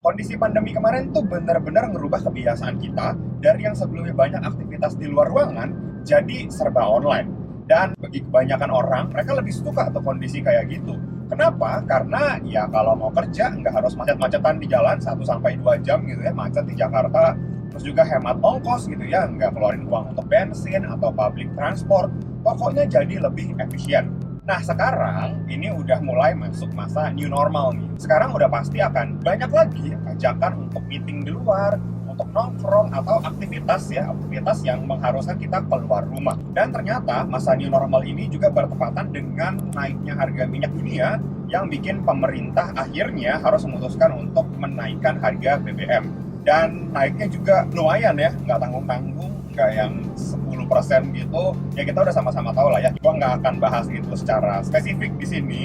Kondisi pandemi kemarin tuh benar-benar ngerubah kebiasaan kita dari yang sebelumnya banyak aktivitas di luar ruangan jadi serba online. Dan bagi kebanyakan orang, mereka lebih suka tuh kondisi kayak gitu. Kenapa? Karena ya kalau mau kerja nggak harus macet-macetan di jalan 1 sampai 2 jam gitu ya, macet di Jakarta. Terus juga hemat ongkos gitu ya, nggak keluarin uang untuk bensin atau public transport. Pokoknya jadi lebih efisien. Nah sekarang ini udah mulai masuk masa new normal nih. Sekarang udah pasti akan banyak lagi ajakan untuk meeting di luar, untuk nongkrong atau aktivitas yang mengharuskan kita keluar rumah. Dan ternyata masa new normal ini juga bertepatan dengan naiknya harga minyak dunia yang bikin pemerintah akhirnya harus memutuskan untuk menaikkan harga BBM. Dan naiknya juga lumayan ya, nggak tanggung-tanggung, nggak yang 10% gitu. Ya kita udah sama-sama tahu lah ya. Gua nggak akan bahas itu secara spesifik di sini.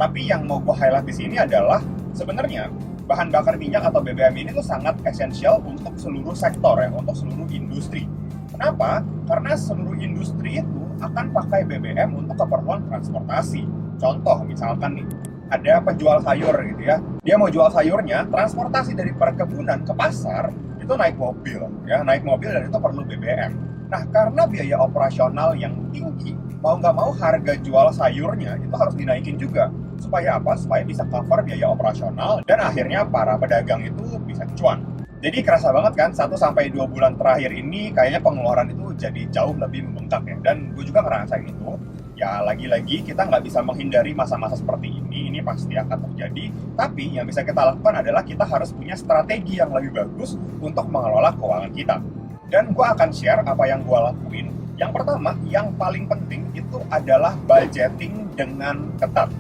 Tapi yang mau gua highlight di sini adalah sebenarnya bahan bakar minyak atau BBM ini tuh sangat esensial untuk seluruh sektor ya, untuk seluruh industri. Kenapa? Karena seluruh industri itu akan pakai BBM untuk keperluan transportasi. Contoh misalkan nih, ada penjual sayur gitu ya. Dia mau jual sayurnya, transportasi dari perkebunan ke pasar itu naik mobil ya, naik mobil dan itu perlu BBM. Nah, karena biaya operasional yang tinggi, mau nggak mau harga jual sayurnya itu harus dinaikin juga. Supaya apa? Supaya bisa cover biaya operasional dan akhirnya para pedagang itu bisa cuan. Jadi kerasa banget kan 1 sampai 2 bulan terakhir ini kayaknya pengeluaran itu jadi jauh lebih membengkak ya. Dan gue juga ngerasain itu. Ya lagi-lagi kita nggak bisa menghindari masa-masa seperti ini pasti akan terjadi. Tapi yang bisa kita lakukan adalah kita harus punya strategi yang lebih bagus untuk mengelola keuangan kita. Dan gue akan share apa yang gue lakuin. Yang pertama, yang paling penting itu adalah budgeting dengan ketat.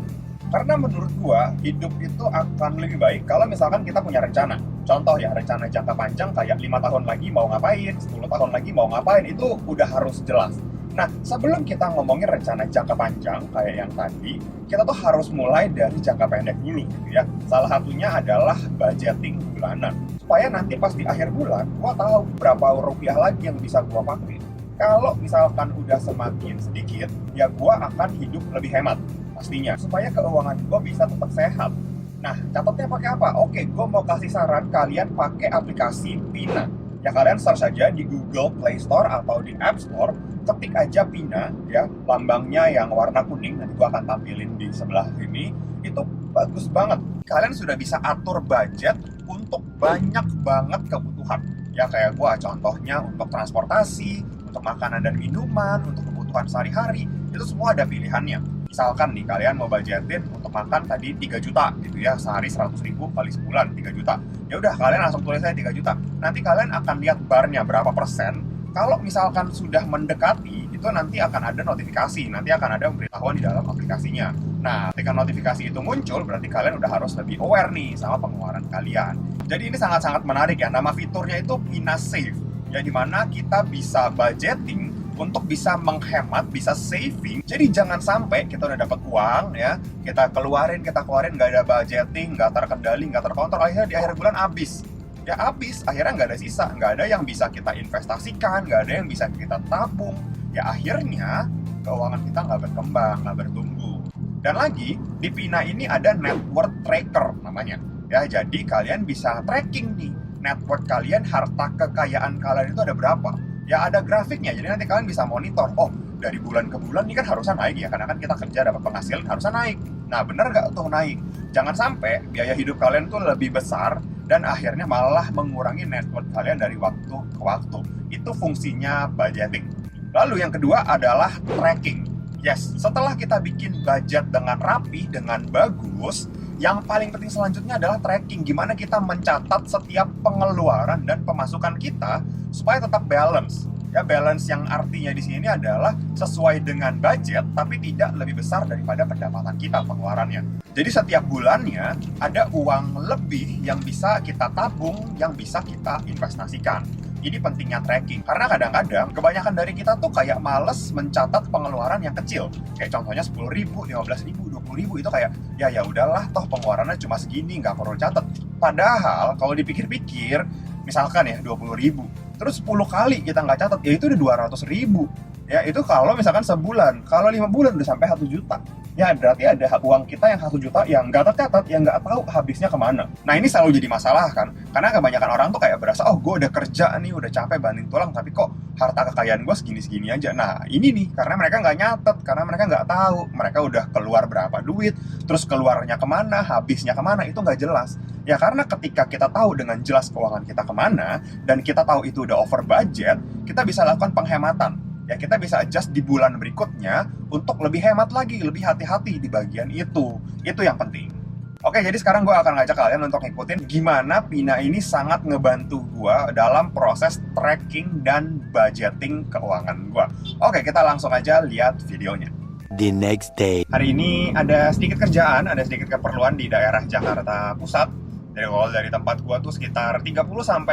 Karena menurut gua, hidup itu akan lebih baik kalau misalkan kita punya rencana. Contoh ya, rencana jangka panjang kayak 5 tahun lagi mau ngapain, 10 tahun lagi mau ngapain, itu udah harus jelas. Nah, sebelum kita ngomongin rencana jangka panjang kayak yang tadi, kita tuh harus mulai dari jangka pendek dulu gitu ya. Salah satunya adalah budgeting bulanan. Supaya nanti pas di akhir bulan, gua tahu berapa rupiah lagi yang bisa gua pakai. Kalau misalkan udah semakin sedikit, ya gua akan hidup lebih hemat pastinya, supaya keuangan gue bisa tetap sehat. Nah, catatnya pakai apa? Oke, gue mau kasih saran kalian pakai aplikasi Pina. Ya kalian search saja di Google Play Store atau di App Store, ketik aja Pina, ya lambangnya yang warna kuning. Nanti gue akan tampilin di sebelah ini. Itu bagus banget. Kalian sudah bisa atur budget untuk banyak banget kebutuhan. Ya kayak gue, contohnya untuk transportasi, untuk makanan dan minuman, untuk kebutuhan sehari-hari, itu semua ada pilihannya. Misalkan nih kalian mau budgetin untuk makan tadi 3 juta gitu ya, sehari 100 ribu kali sebulan 3 juta. Ya udah kalian langsung tulis aja 3 juta. Nanti kalian akan lihat barnya berapa persen. Kalau misalkan sudah mendekati, itu nanti akan ada notifikasi, nanti akan ada pemberitahuan di dalam aplikasinya. Nah, ketika notifikasi itu muncul, berarti kalian udah harus lebih aware nih sama pengeluaran kalian. Jadi ini sangat-sangat menarik ya, nama fiturnya itu Pina Save. Ya dimana kita bisa budgeting untuk bisa menghemat, bisa saving. Jadi jangan sampai kita udah dapat uang ya, kita keluarin, nggak ada budgeting, nggak terkendali, nggak terkontrol, akhirnya di akhir bulan habis. Ya habis, akhirnya nggak ada sisa, nggak ada yang bisa kita investasikan, nggak ada yang bisa kita tabung. Ya akhirnya keuangan kita nggak berkembang, nggak bertumbuh. Dan lagi, di Pina ini ada net worth tracker namanya. Ya jadi kalian bisa tracking nih, net worth kalian, harta kekayaan kalian itu ada berapa. Ya ada grafiknya, jadi nanti kalian bisa monitor. Oh, dari bulan ke bulan ini kan harusnya naik ya, karena kan kita kerja dapat penghasilan harusnya naik. Nah, bener nggak tuh naik? Jangan sampai biaya hidup kalian tuh lebih besar dan akhirnya malah mengurangi net worth kalian dari waktu ke waktu. Itu fungsinya budgeting. Lalu yang kedua adalah tracking. Yes, setelah kita bikin budget dengan rapi, dengan bagus, yang paling penting selanjutnya adalah tracking. Gimana kita mencatat setiap pengeluaran dan pemasukan kita supaya tetap balance. Ya, balance yang artinya di sini adalah sesuai dengan budget tapi tidak lebih besar daripada pendapatan kita pengeluarannya. Jadi setiap bulannya ada uang lebih yang bisa kita tabung, yang bisa kita investasikan. Ini pentingnya tracking, karena kadang-kadang kebanyakan dari kita tuh kayak males mencatat pengeluaran yang kecil. Kayak contohnya 10 ribu, 15 ribu, 20 ribu, itu kayak ya udahlah, toh pengeluarannya cuma segini, nggak perlu catat. Padahal kalau dipikir-pikir, misalkan ya 20 ribu, terus 10 kali kita nggak catat, ya itu udah 200 ribu. Ya itu kalau misalkan sebulan, kalau 5 bulan udah sampai 1 juta. Ya berarti ada uang kita yang 1 juta yang nggak tercatat, yang nggak tahu habisnya kemana. Nah ini selalu jadi masalah kan, karena kebanyakan orang tuh kayak berasa, oh gue udah kerja nih, udah capek banting tulang, tapi kok harta kekayaan gue segini-segini aja. Nah ini nih, karena mereka nggak nyatet, karena mereka nggak tahu, mereka udah keluar berapa duit, terus keluarnya kemana, habisnya kemana, itu nggak jelas. Ya karena ketika kita tahu dengan jelas keuangan kita kemana, dan kita tahu itu udah over budget, kita bisa lakukan penghematan. Ya kita bisa adjust di bulan berikutnya untuk lebih hemat lagi, lebih hati-hati di bagian itu. Itu yang penting. Oke, jadi sekarang gue akan ngajak kalian untuk ngikutin gimana Pina ini sangat ngebantu gue dalam proses tracking dan budgeting keuangan gue. Oke, kita langsung aja lihat videonya. The next day. Hari ini ada sedikit kerjaan, ada sedikit keperluan di daerah Jakarta Pusat. Jadi kalau dari tempat gua tuh sekitar 30-40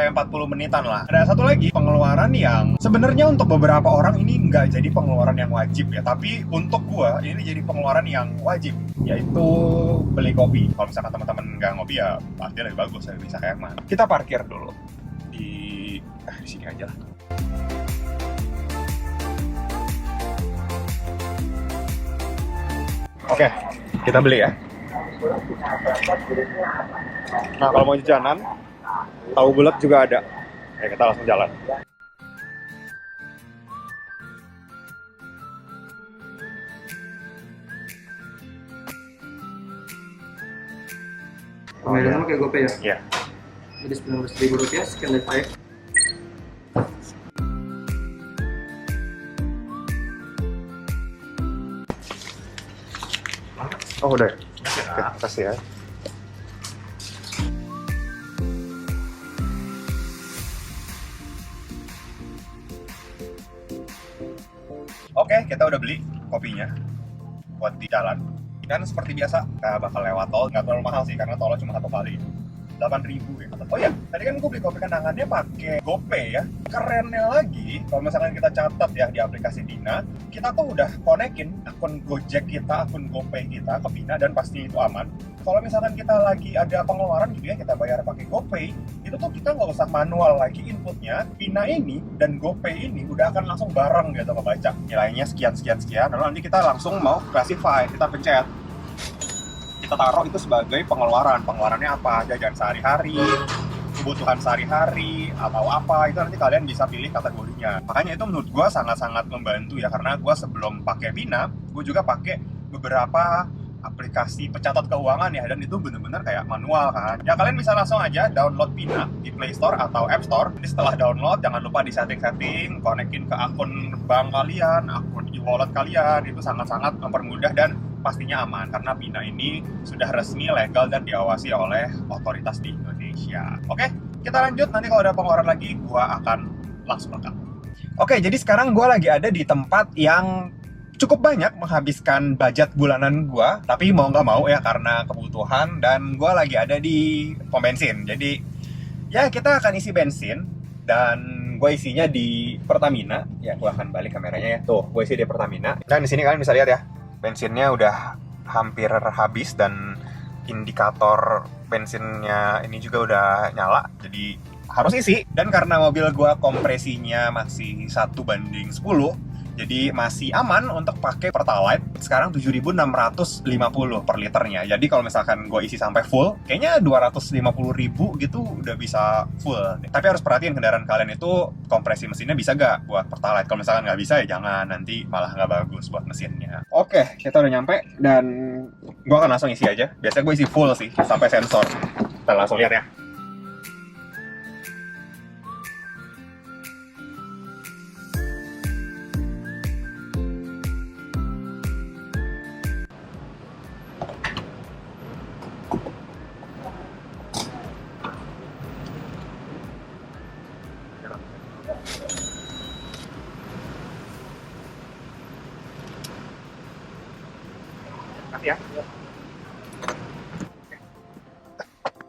menitan lah. Ada satu lagi pengeluaran yang sebenarnya untuk beberapa orang ini nggak jadi pengeluaran yang wajib ya, tapi untuk gua ini jadi pengeluaran yang wajib, yaitu beli kopi. Kalau misalkan teman-teman nggak ngopi ya pasti lebih bagus, lebih bisa hemat. Kita parkir dulu di sini aja lah. Oke, kita beli ya. Nah kalau mau jajanan, tahu bulat juga ada. Oke, kita langsung jalan. Pembayarannya pakai GoPay ya? Iya. Jadi Rp19.000, scan dari Payek. Oh udah. Oke, kasih ya. Oke, kita udah beli kopinya buat di jalan. Dan seperti biasa, kita bakal lewat tol. Nggak terlalu mahal sih, karena tolnya cuma 1 kali. 8.000 ya. Oh ya, tadi kan gue beli kopi kenangannya pakai GoPay ya. Kerennya lagi, kalau misalkan kita catat ya di aplikasi Pina, kita tuh udah konekin akun Gojek kita, akun GoPay kita ke Pina, dan pasti itu aman. Kalau misalkan kita lagi ada pengeluaran gitu ya, kita bayar pakai GoPay, itu tuh kita nggak usah manual lagi inputnya. Pina ini dan GoPay ini udah akan langsung bareng gitu kebaca. Nilainya sekian, lalu nanti kita langsung mau classify, kita pencet. Kita taruh itu sebagai pengeluaran. Pengeluarannya apa? Jajan sehari-hari, kebutuhan sehari-hari, atau apa, itu nanti kalian bisa pilih kategorinya. Makanya itu menurut gue sangat-sangat membantu ya, karena gue sebelum pakai Pina, gue juga pakai beberapa aplikasi pencatat keuangan ya, dan itu bener-bener kayak manual kan. Ya kalian bisa langsung aja download Pina di Play Store atau App Store. Jadi setelah download, jangan lupa di setting-setting, konekin ke akun bank kalian, akun e-wallet kalian, itu sangat-sangat mempermudah dan pastinya aman, karena Pina ini sudah resmi, legal, dan diawasi oleh otoritas di Indonesia. Oke, kita lanjut. Nanti kalau ada pengeluaran lagi, gua akan langsung rekam. Oke, jadi sekarang gua lagi ada di tempat yang cukup banyak menghabiskan budget bulanan gua, tapi mau nggak mau ya karena kebutuhan, dan gua lagi ada di pom bensin. Jadi ya kita akan isi bensin, dan gue isinya di Pertamina. Ya, gue akan balik kameranya ya. Tuh, gue isi di Pertamina. Dan di sini kalian bisa lihat ya, bensinnya udah hampir habis, dan indikator bensinnya ini juga udah nyala, jadi harus isi. Dan karena mobil gua kompresinya masih 1:10, jadi masih aman untuk pakai Pertalite. Sekarang 7.650 per liternya. Jadi kalau misalkan gue isi sampai full, kayaknya 250.000 gitu udah bisa full. Tapi harus perhatiin kendaraan kalian itu kompresi mesinnya bisa gak buat Pertalite. Kalau misalkan nggak bisa ya jangan, nanti malah nggak bagus buat mesinnya. Oke, kita udah nyampe, dan gue akan langsung isi aja. Biasanya gue isi full sih, sampai sensor. Kita langsung lihat ya. Ya.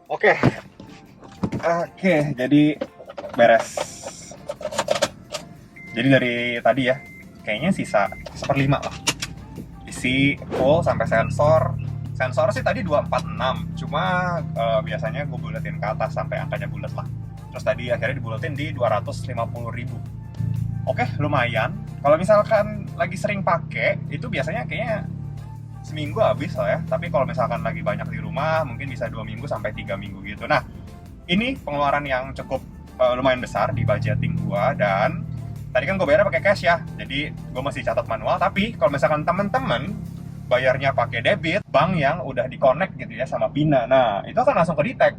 Oke, jadi beres. Jadi dari tadi ya, kayaknya sisa 1/5 lah. Isi full sampai sensor. Sensor sih tadi 246, cuma biasanya gue buletin ke atas sampai angkanya bulat lah. Terus tadi akhirnya dibuletin di 250.000. Oke, lumayan. Kalau misalkan lagi sering pakai, itu biasanya kayaknya seminggu habis lah ya. Tapi kalau misalkan lagi banyak di rumah, mungkin bisa 2 minggu sampai 3 minggu gitu. Nah, ini pengeluaran yang cukup lumayan besar di budgeting gua. Dan tadi kan gue bayarnya pakai cash ya, jadi gue masih catat manual. Tapi kalau misalkan temen-temen bayarnya pakai debit, bank yang udah di-connect gitu ya sama Pina, nah itu akan langsung ke detect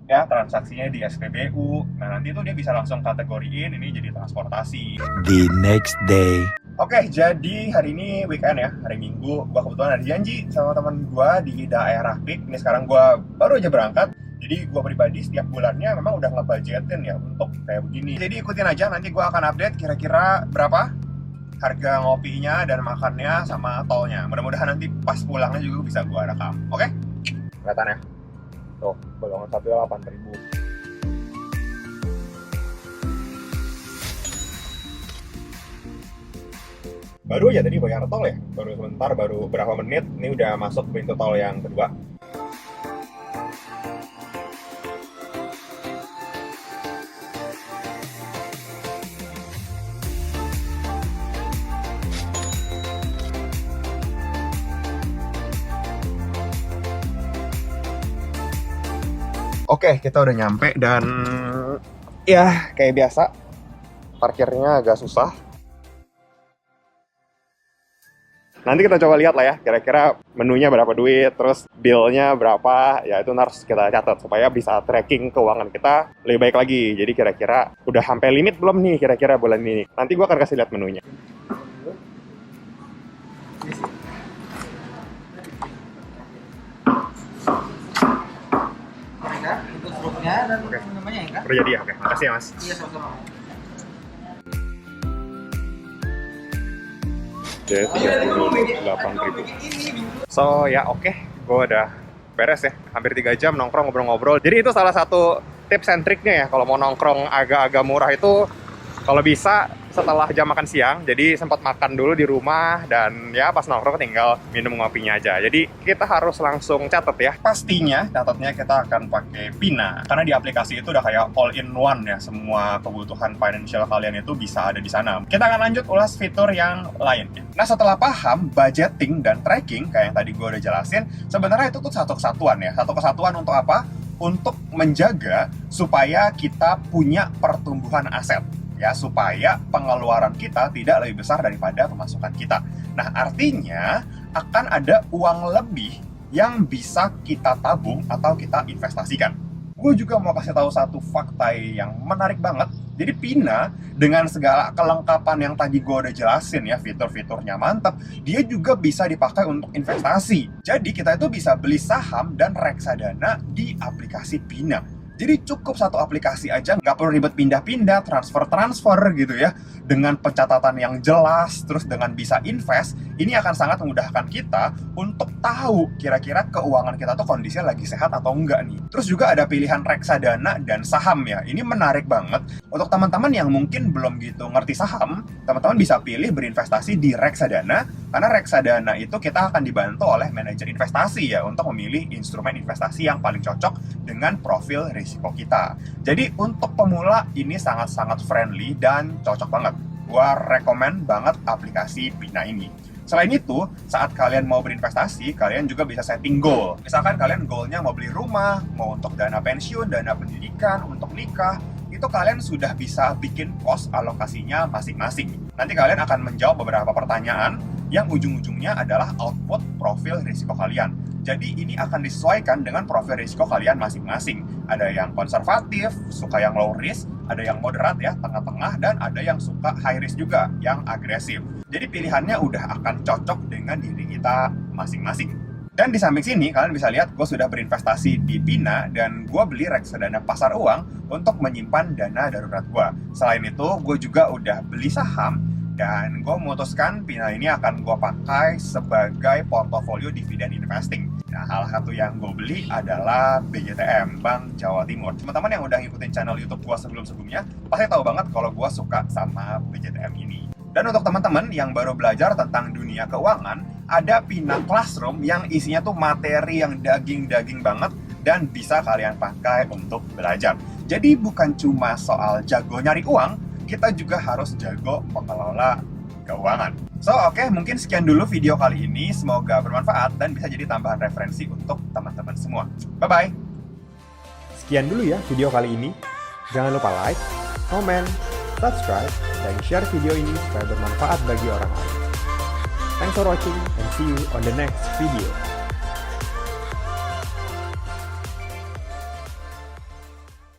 ya transaksinya di SPBU. Nah nanti itu dia bisa langsung kategoriin ini jadi transportasi. The next day. Oke, jadi hari ini weekend ya, hari Minggu. Gua kebetulan ada janji sama teman gua di daerah PIK. Ini sekarang gua baru aja berangkat. Jadi gua pribadi setiap bulannya memang udah ngebudgetin ya untuk kayak begini. Jadi ikutin aja, nanti gua akan update kira-kira berapa harga ngopinya dan makannya sama tolnya. Mudah-mudahan nanti pas pulangnya juga bisa gua rekam. Oke? Kelihatan ya? Tuh, golongan 1 8.000. Baru aja tadi bayar tol ya, baru sebentar, baru berapa menit, ini udah masuk pintu tol yang kedua. Oke, kita udah nyampe dan ya kayak biasa parkirnya agak susah. Nanti kita coba lihat lah ya, kira-kira menunya berapa duit, terus bill-nya berapa, ya itu harus kita catat supaya bisa tracking keuangan kita lebih baik lagi. Jadi kira-kira udah sampai limit belum nih kira-kira bulan ini. Nanti gua akan kasih lihat menunya. Itu struknya dan Oke. namanya ya kan? Udah jadi ya? Oke, makasih ya mas. Iya, sama-sama. Oke, 38.000. So ya oke, gue udah beres ya. Hampir 3 jam nongkrong ngobrol-ngobrol. Jadi itu salah satu tips and triknya ya. Kalau mau nongkrong agak-agak murah itu kalau bisa setelah jam makan siang. Jadi sempat makan dulu di rumah dan ya pas nongkrong tinggal minum ngopinya aja. Jadi kita harus langsung catat ya. Pastinya catatnya kita akan pakai Pina. Karena di aplikasi itu udah kayak all in one ya. Semua kebutuhan financial kalian itu bisa ada di sana. Kita akan lanjut ulas fitur yang lainnya. Nah setelah paham budgeting dan tracking kayak yang tadi gue udah jelasin, sebenarnya itu tuh satu kesatuan ya. Satu kesatuan untuk apa? Untuk menjaga supaya kita punya pertumbuhan aset. Ya, supaya pengeluaran kita tidak lebih besar daripada pemasukan kita. Nah, artinya akan ada uang lebih yang bisa kita tabung atau kita investasikan. Gue juga mau kasih tahu satu fakta yang menarik banget. Jadi Pina dengan segala kelengkapan yang tadi gue udah jelasin ya, fitur-fiturnya mantap, dia juga bisa dipakai untuk investasi. Jadi kita itu bisa beli saham dan reksadana di aplikasi Pina. Jadi cukup satu aplikasi aja, nggak perlu ribet pindah-pindah, transfer gitu ya. Dengan pencatatan yang jelas, terus dengan bisa invest, ini akan sangat memudahkan kita untuk tahu kira-kira keuangan kita tuh kondisinya lagi sehat atau enggak nih. Terus juga ada pilihan reksadana dan saham ya. Ini menarik banget. Untuk teman-teman yang mungkin belum gitu ngerti saham, teman-teman bisa pilih berinvestasi di reksadana, karena reksadana itu kita akan dibantu oleh manajer investasi ya, untuk memilih instrumen investasi yang paling cocok dengan profil risiko kita. Jadi untuk pemula ini sangat-sangat friendly dan cocok banget. Gua rekomen banget aplikasi Pina ini. Selain itu, saat kalian mau berinvestasi, kalian juga bisa setting goal. Misalkan kalian goalnya mau beli rumah, mau untuk dana pensiun, dana pendidikan, untuk nikah, itu kalian sudah bisa bikin pos alokasinya masing-masing. Nanti kalian akan menjawab beberapa pertanyaan yang ujung-ujungnya adalah output profil risiko kalian. Jadi ini akan disesuaikan dengan profil risiko kalian masing-masing. Ada yang konservatif, suka yang low risk, ada yang moderat ya, tengah-tengah, dan ada yang suka high risk juga, yang agresif. Jadi pilihannya udah akan cocok dengan diri kita masing-masing. Dan di samping sini kalian bisa lihat gue sudah berinvestasi di Pina dan gue beli reksadana pasar uang untuk menyimpan dana darurat gue. Selain itu gue juga udah beli saham dan gue memutuskan Pina ini akan gue pakai sebagai portofolio dividen investing. Nah, salah satu yang gue beli adalah BJTM, Bank Jawa Timur. Teman-teman yang udah ngikutin channel YouTube gue sebelum-sebelumnya pasti tahu banget kalau gue suka sama BJTM ini. Dan untuk teman-teman yang baru belajar tentang dunia keuangan, ada Pina Classroom yang isinya tuh materi yang daging-daging banget dan bisa kalian pakai untuk belajar. Jadi bukan cuma soal jago nyari uang, kita juga harus jago mengelola keuangan. So, oke, mungkin sekian dulu video kali ini. Semoga bermanfaat dan bisa jadi tambahan referensi untuk teman-teman semua. Bye-bye! Sekian dulu ya video kali ini. Jangan lupa like, comment, subscribe, dan share video ini supaya bermanfaat bagi orang lain. Thanks for watching and see you on the next video.